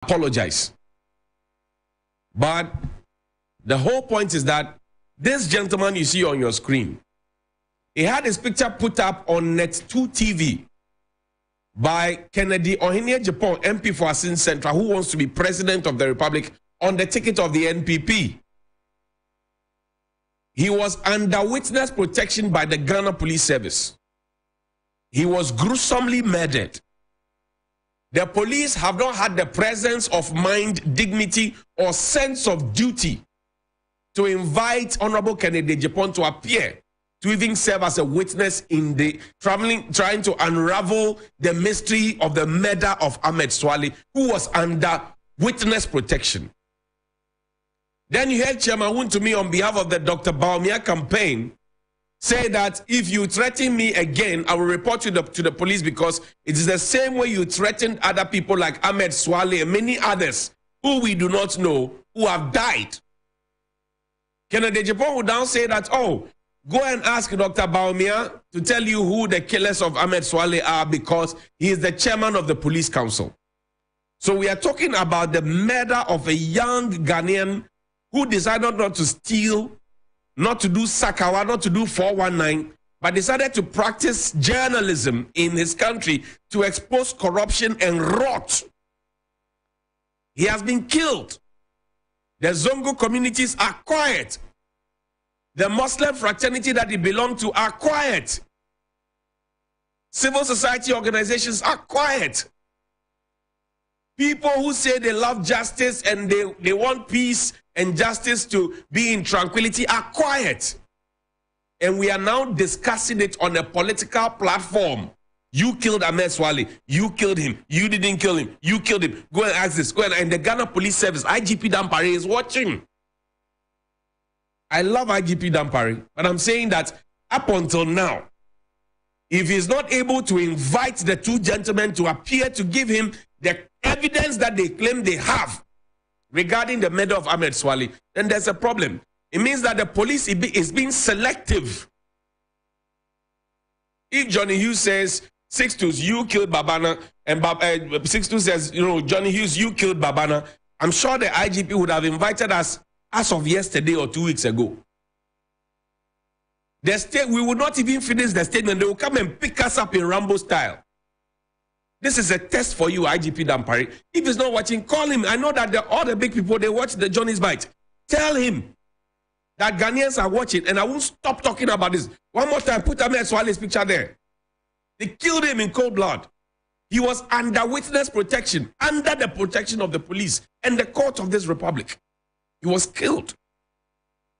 apologize. But the whole point is that this gentleman you see on your screen, he had his picture put up on Net2 TV by Kennedy Ohinie-Agyapong, MP for Asin Central, who wants to be president of the Republic on the ticket of the NPP. He was under witness protection by the Ghana Police Service. He was gruesomely murdered. The police have not had the presence of mind, dignity, or sense of duty to invite Honorable Kennedy Agyapong to appear, to even serve as a witness in the trying to unravel the mystery of the murder of Ahmed Suale, who was under witness protection. Then you heard Chairman Wontumi on behalf of the Dr. Bawumia campaign say that if you threaten me again, I will report you to the police, because it is the same way you threatened other people like Ahmed Suale and many others who we do not know who have died. Kennedy Agyapong would now say that, oh, go and ask Dr. Bawumia to tell you who the killers of Ahmed Suale are, because he is the chairman of the police council. So we are talking about the murder of a young Ghanaian who decided not to steal, not to do Sakawa, not to do 419, but decided to practice journalism in his country to expose corruption and rot. He has been killed. The Zongo communities are quiet. The Muslim fraternity that he belonged to are quiet. Civil society organizations are quiet. People who say they love justice and they want peace and justice to be in tranquility are quiet. And we are now discussing it on a political platform. You killed Ahmed Suale. You killed him. You didn't kill him. You killed him. Go and ask this. Go and the Ghana Police Service, IGP Dampare is watching. I love IGP Dampare, but I'm saying that up until now, if he's not able to invite the two gentlemen to appear to give him the evidence that they claim they have regarding the murder of Ahmed Suale, then there's a problem. It means that the police is being selective. If Johnny Hughes says, Sixtus, you killed Babana, and Sixtus says, you know, Johnny Hughes, you killed Babana, I'm sure the IGP would have invited us as of yesterday or 2 weeks ago. We would not even finish the statement. They will come and pick us up in Rambo style. This is a test for you, IGP Dampare. If he's not watching, call him. I know that all the big people, they watch the Johnny's Bite. Tell him that Ghanaians are watching, and I won't stop talking about this. One more time, put Ahmed Suale's picture there. They killed him in cold blood. He was under witness protection, under the protection of the police and the court of this republic. He was killed.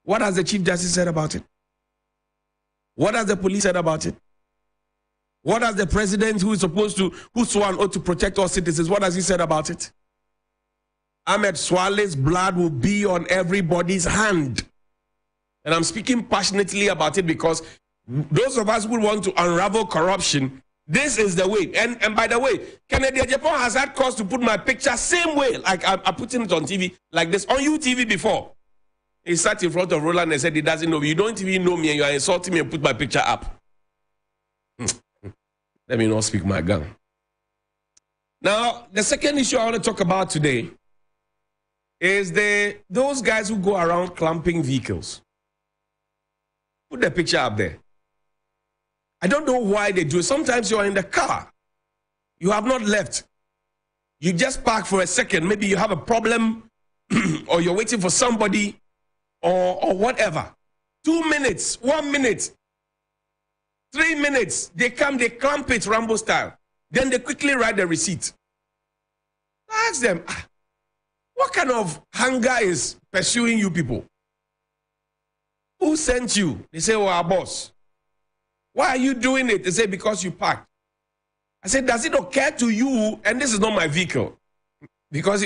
What has the Chief Justice said about it? What has the police said about it? What has the president, who is supposed to, who swore an oath to protect all citizens, what has he said about it? Ahmed Suale's blood will be on everybody's hand. And I'm speaking passionately about it because those of us who want to unravel corruption, this is the way. And by the way, Kennedy Agyapong has had cause to put my picture same way, like I'm putting it on TV, like this, on UTV before. He sat in front of Roland and said he doesn't know me. You don't even know me and you are insulting me and put my picture up. Let me not speak my gun. Now, the second issue I want to talk about today is those guys who go around clamping vehicles. Put the picture up there. I don't know why they do it. Sometimes you're in the car. You have not left. You just park for a second. Maybe you have a problem or you're waiting for somebody or whatever. 2 minutes, 1 minute, 3 minutes. They come, they clamp it Rambo style. Then they quickly write the receipt. Ask them, what kind of hunger is pursuing you people? Who sent you? They say, oh, our boss. Why are you doing it? They say, because you parked. I said, does it occur to you, and this is not my vehicle, because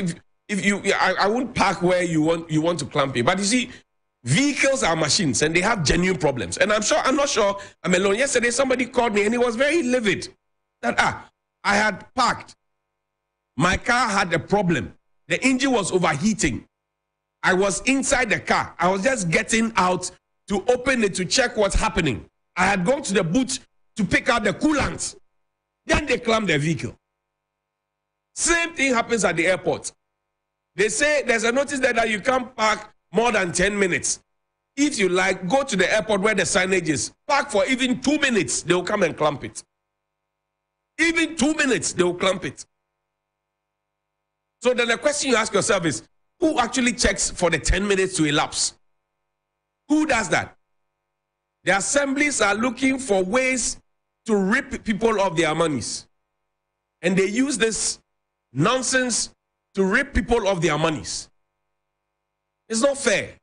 I won't park where you want to clamp it. But you see, vehicles are machines and they have genuine problems. And I'm not sure I'm alone. Yesterday, somebody called me and he was very livid that, I had parked. My car had a problem. The engine was overheating. I was inside the car. I was just getting out to open it to check what's happening. I had gone to the boot to pick out the coolant. Then they clamp the vehicle. Same thing happens at the airport. They say there's a notice there that you can't park more than 10 minutes. If you like, go to the airport where the signage is. Park for even 2 minutes, they will come and clamp it. Even 2 minutes, they will clamp it. So then the question you ask yourself is, who actually checks for the 10 minutes to elapse? Who does that? The assemblies are looking for ways to rip people of their monies. And they use this nonsense to rip people of their monies. It's not fair.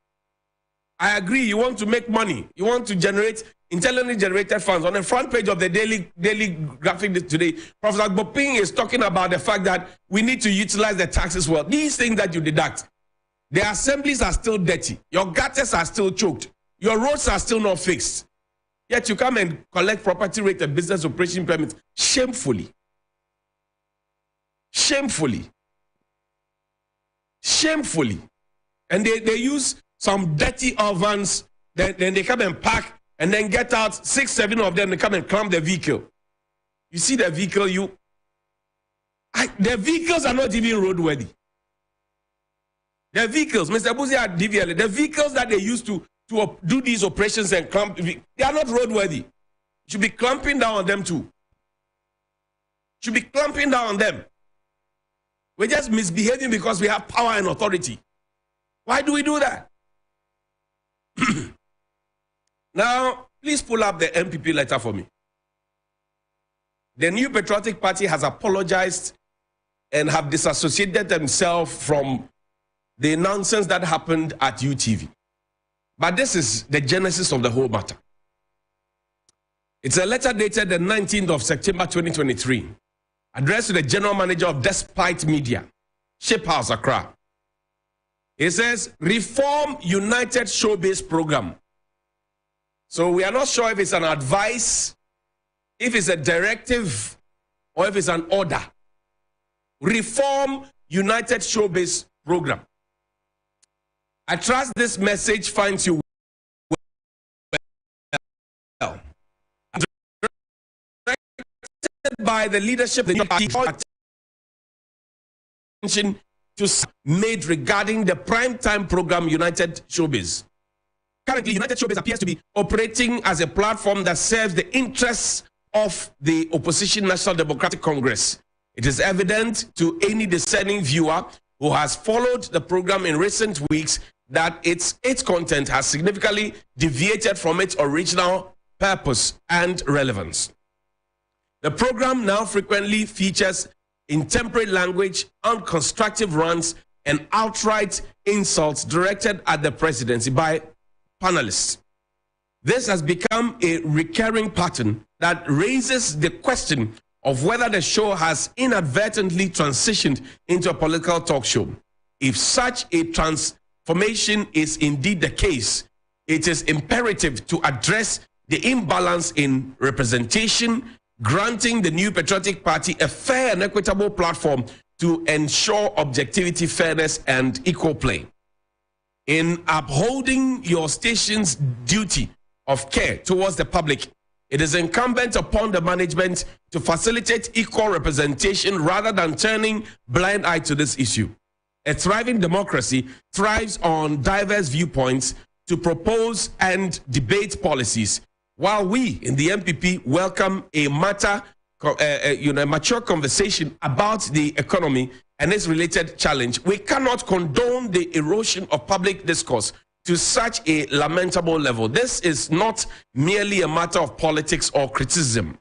I agree, you want to make money. You want to generate intelligently generated funds. On the front page of the daily graphic today, Professor Boping is talking about the fact that we need to utilize the taxes well. These things that you deduct, the assemblies are still dirty. Your gutters are still choked. Your roads are still not fixed. Yet you come and collect property rate and business operation permits shamefully. Shamefully. Shamefully. And they use some dirty ovens, then they come and park and then get out 6, 7 of them, they come and clamp the vehicle. You see the vehicle, the vehicles are not even roadworthy. The vehicles, Mr. Buzia DVL, the vehicles that they use to do these operations and clamp, they are not roadworthy. You should be clamping down on them too. Should be clamping down on them. We're just misbehaving because we have power and authority. Why do we do that? Now, please pull up the MPP letter for me. The New Patriotic Party has apologized and have disassociated themselves from the nonsense that happened at UTV. But this is the genesis of the whole matter. It's a letter dated the 19th of September 2023, addressed to the General Manager of Despite Media, Shape House, Accra. It says, reform United Showbiz program. So we are not sure if it's an advice, if it's a directive, or if it's an order. Reform United Showbiz program. I trust this message finds you well. Directed by the leadership of the party, attention to made regarding the primetime program United Showbiz. Currently, United Showbiz appears to be operating as a platform that serves the interests of the opposition National Democratic Congress. It is evident to any discerning viewer who has followed the program in recent weeks that its content has significantly deviated from its original purpose and relevance. The program now frequently features intemperate language, unconstructive rants, and outright insults directed at the presidency by panelists. This has become a recurring pattern that raises the question of whether the show has inadvertently transitioned into a political talk show. If such a transformation is indeed the case, it is imperative to address the imbalance in representation, granting the New Patriotic Party a fair and equitable platform to ensure objectivity, fairness, and equal play. In upholding your station's duty of care towards the public, it is incumbent upon the management to facilitate equal representation rather than turning blind eye to this issue. A thriving democracy thrives on diverse viewpoints to propose and debate policies. While we in the MPP welcome a mature conversation about the economy and its related challenge, we cannot condone the erosion of public discourse to such a lamentable level. This is not merely a matter of politics or criticism.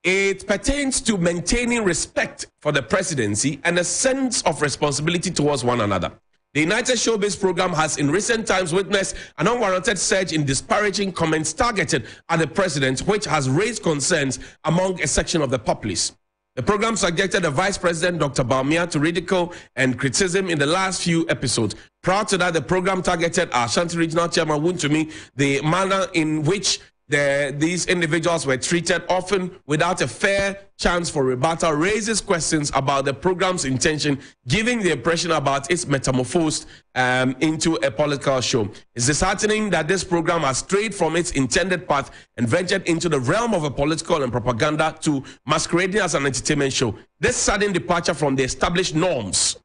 It pertains to maintaining respect for the presidency and a sense of responsibility towards one another. The United Showbiz program has in recent times witnessed an unwarranted surge in disparaging comments targeted at the president, which has raised concerns among a section of the populace. The program subjected the Vice President, Dr. Bawumia, to ridicule and criticism in the last few episodes. Prior to that, the program targeted our Ashanti Regional Chairman, Wontumi. The manner in which these individuals were treated, often without a fair chance for rebuttal, raises questions about the program's intention, giving the impression about its metamorphosed into a political show. It's disheartening that this program has strayed from its intended path and ventured into the realm of a political and propaganda to masquerading as an entertainment show. This sudden departure from the established norms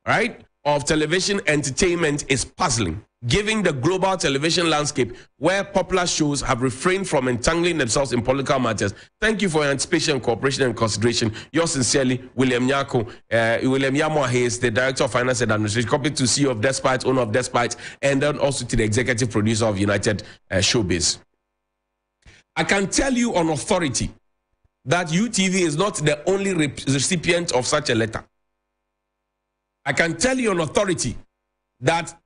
right, of television entertainment is puzzling, given the global television landscape where popular shows have refrained from entangling themselves in political matters. Thank you for your anticipation, cooperation, and consideration. Yours sincerely, William Nyako. William Yamo Hayes, the Director of Finance and Administration, copy to CEO of Despite, owner of Despite, and then also to the executive producer of United Showbiz. I can tell you on authority that UTV is not the only recipient of such a letter. I can tell you on authority that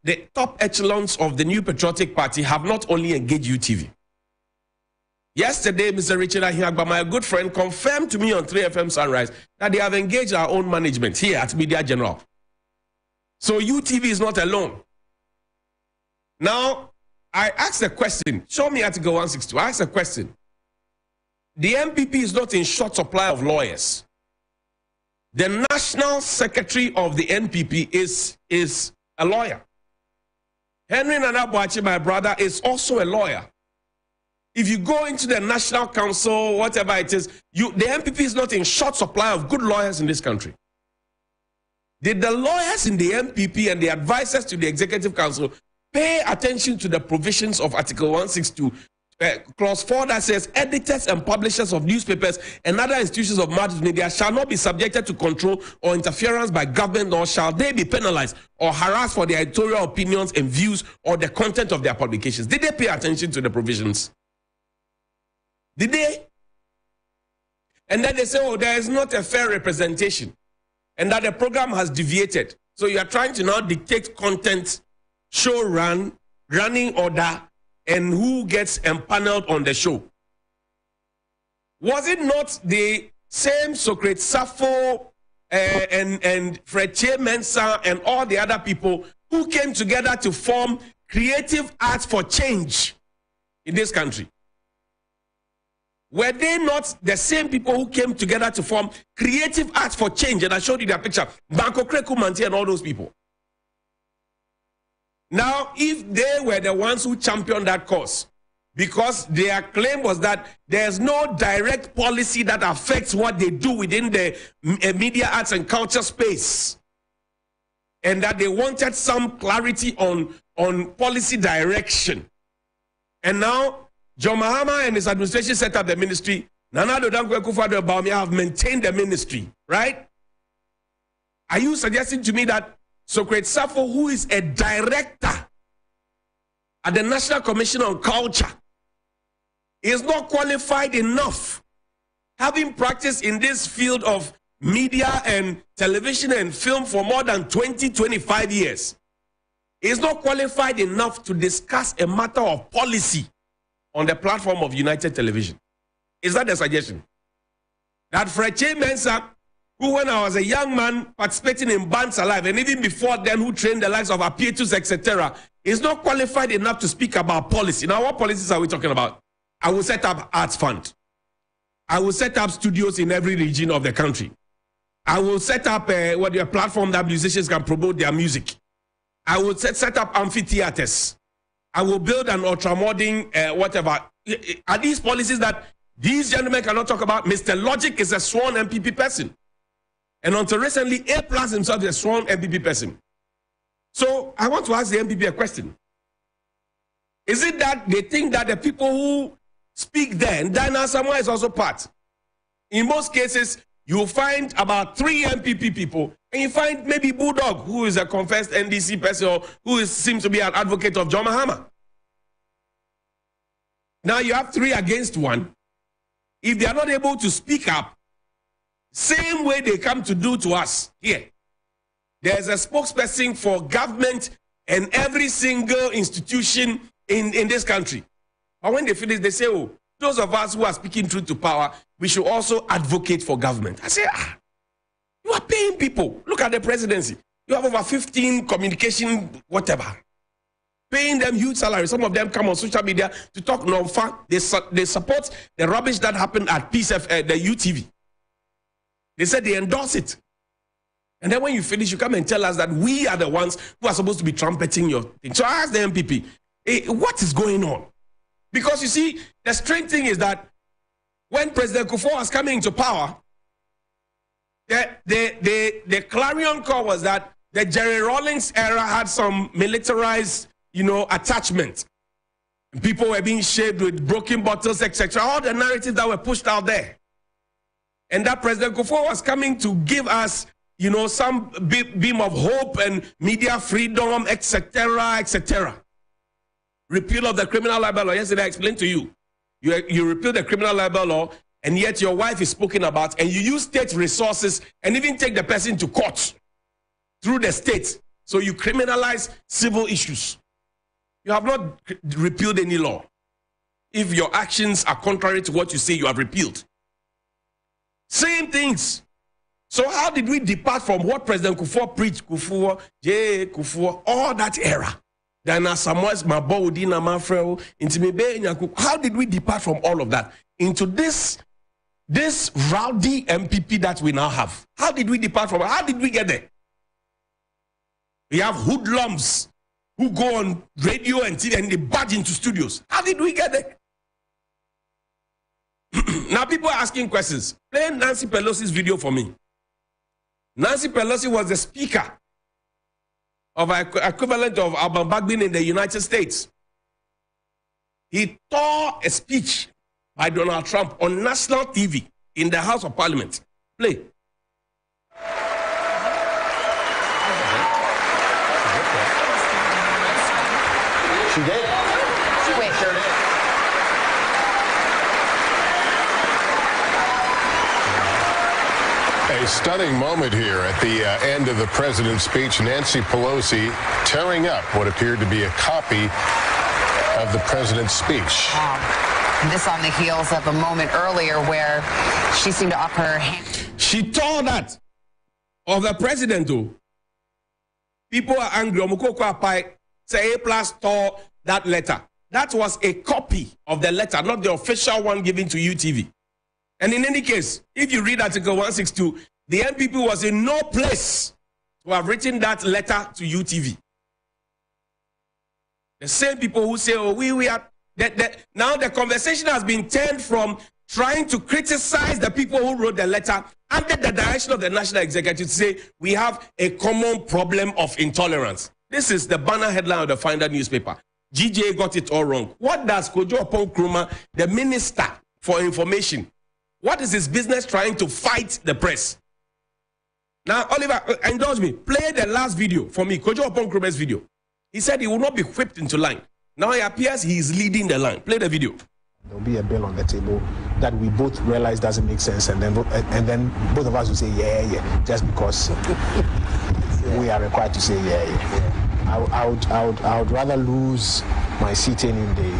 the top echelons of the New Patriotic Party have not only engaged UTV. Yesterday, Mr. Richard Ahiagba, my good friend, confirmed to me on 3FM Sunrise that they have engaged our own management here at Media General. So UTV is not alone. Now, I asked a question. Show me Article 162. I asked a question. The NPP is not in short supply of lawyers. The National Secretary of the NPP is a lawyer. Henry Nana Boakye, my brother, is also a lawyer. If you go into the National Council, whatever it is, the NPP is not in short supply of good lawyers in this country. Did the lawyers in the NPP and the advisors to the Executive Council pay attention to the provisions of Article 162, Clause 4 that says editors and publishers of newspapers and other institutions of mass media shall not be subjected to control or interference by government, nor shall they be penalized or harassed for their editorial opinions and views or the content of their publications? Did they pay attention to the provisions? Did they? And then they say, oh, there is not a fair representation and that the program has deviated. So you are trying to now dictate content, show running order, and who gets empaneled on the show. Was it not the same Socrates Sappho and Fred Mensah and all the other people who came together to form Creative Arts for Change in this country? Were they not the same people who came together to form Creative Arts for Change? And I showed you their picture. Banko Kreku Manti and all those people. Now, if they were the ones who championed that cause, because their claim was that there's no direct policy that affects what they do within the media, arts, and culture space, and that they wanted some clarity on policy direction. And now, John Mahama and his administration set up the ministry. Nana Addo Dankwa Akufo-Addo Bawumia have maintained the ministry, right? Are you suggesting to me that Socrates Sappho, who is a director at the National Commission on Culture, is not qualified enough, having practiced in this field of media and television and film for more than 20-25 years, is not qualified enough to discuss a matter of policy on the platform of United Television? Is that the suggestion? That Fred Mensah, who when I was a young man participating in Bands Alive, and even before then who trained the likes of Apietus, etc., is not qualified enough to speak about policy. Now, what policies are we talking about? I will set up arts fund. I will set up studios in every region of the country. I will set up a platform that musicians can promote their music. I will set up amphitheaters. I will build an ultramodern whatever. Are these policies that these gentlemen cannot talk about? Mr. Logic is a sworn MPP person. And until recently, A+ himself is a sworn MPP person. So I want to ask the MPP a question. Is it that they think that the people who speak there, and Diana Samoa is also part? In most cases, you find about 3 MPP people, and you find maybe Bulldog, who is a confessed NDC person, or who seems to be an advocate of John Mahama. Now you have 3 against 1. If they are not able to speak up, same way they come to do to us here. There's a spokesperson for government and every single institution in this country. But when they finish, they say, oh, those of us who are speaking truth to power, we should also advocate for government. I say, you are paying people. Look at the presidency. You have over 15 communication, whatever. Paying them huge salaries. Some of them come on social media to talk non-fa. They support the rubbish that happened at the UTV. They said they endorse it. And then when you finish, you come and tell us that we are the ones who are supposed to be trumpeting your thing. So I asked the MPP, hey, what is going on? Because you see, the strange thing is that when President Kufuor was coming into power, The clarion call was that the Jerry Rawlings era had some militarized, attachment. People were being shaved with broken bottles, etc. All the narratives that were pushed out there. And that President Kufuor was coming to give us, some beam of hope and media freedom, etc., etc. Repeal of the criminal libel law. Yesterday I explained to you. You repeal the criminal libel law, and yet your wife is spoken about, and you use state resources and even take the person to court through the state. So you criminalize civil issues. You have not repealed any law. If your actions are contrary to what you say, you have repealed. Same things. So how did we depart from what President Kufuor preached? Kufuor, all that era. How did we depart from all of that into this rowdy MPP that we now have? How did we depart from it? How did we get there? We have hoodlums who go on radio and TV and they barge into studios. How did we get there? Now people are asking questions. Play Nancy Pelosi's video for me. Nancy Pelosi was the speaker of equivalent of Alban Bagbin in the United States. He tore a speech by Donald Trump on national TV in the House of Parliament. Play. She did. Wait. Sure did. A stunning moment here at the end of the president's speech. Nancy Pelosi tearing up what appeared to be a copy of the president's speech. Wow. This on the heels of a moment earlier where she seemed to offer her hand. She tore that of the president, too. People are angry. Say A+ tore that letter. That was a copy of the letter, not the official one given to UTV. And in any case, if you read Article 162, the NPP was in no place to have written that letter to UTV. The same people who say, oh, we are... Now the conversation has been turned from trying to criticize the people who wrote the letter under the direction of the National Executive to say, we have a common problem of intolerance. This is the banner headline of the Finder newspaper. GJ got it all wrong. What does Kojo Oppong Nkrumah, the Minister for Information, what is his business trying to fight the press? Now, Oliver, indulge me. Play the last video for me, Kojo Oppong Nkrumah's video. He said he will not be whipped into line. Now it appears he is leading the line. Play the video. There'll be a bill on the table that we both realize doesn't make sense, and then both of us will say, yeah, just because we are required to say, yeah. I would rather lose my seat in the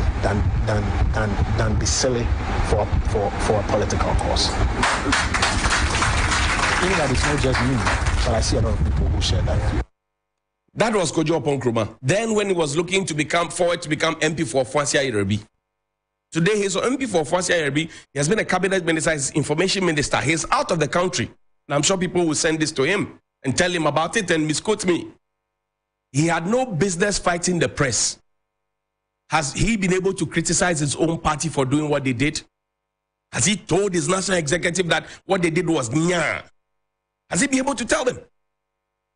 than be silly for a political cause. Even that it's not just me, but I see a lot of people who share that view. That was Kojo Oppong Nkrumah. Then when he was looking to become MP for Afansia Yerbi. Today he's an MP for Afansia Yerbi. He has been a cabinet minister, he's information minister. He's out of the country. And I'm sure people will send this to him and tell him about it and misquote me. He had no business fighting the press. Has he been able to criticize his own party for doing what they did? Has he told his national executive that what they did was nya? Has he been able to tell them?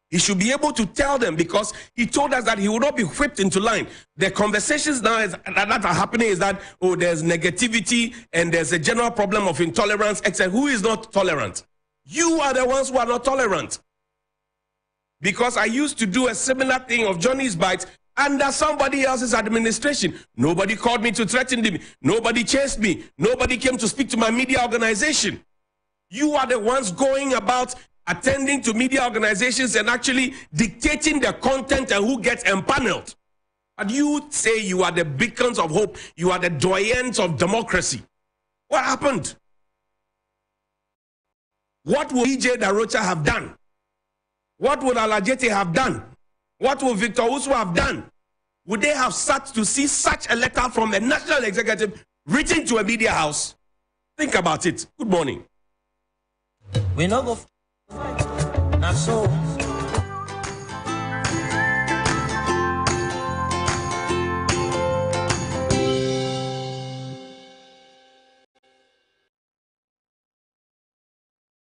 He should be able to tell them, because he told us that he will not be whipped into line. The conversations now that are happening is that, oh, there's negativity and there's a general problem of intolerance, etc. Who is not tolerant? You are the ones who are not tolerant. Because I used to do a similar thing of Johnny's Bites under somebody else's administration. Nobody called me to threaten me. Nobody chased me. Nobody came to speak to my media organization. You are the ones going about attending to media organizations and actually dictating the content and who gets empaneled. And you say you are the beacons of hope. You are the doyens of democracy. What happened? What will EJ Darocha have done? What would Alajete have done? What would Victor Usu have done? Would they have sat to see such a letter from the National Executive written to a media house? Think about it. Good morning. We know go not so.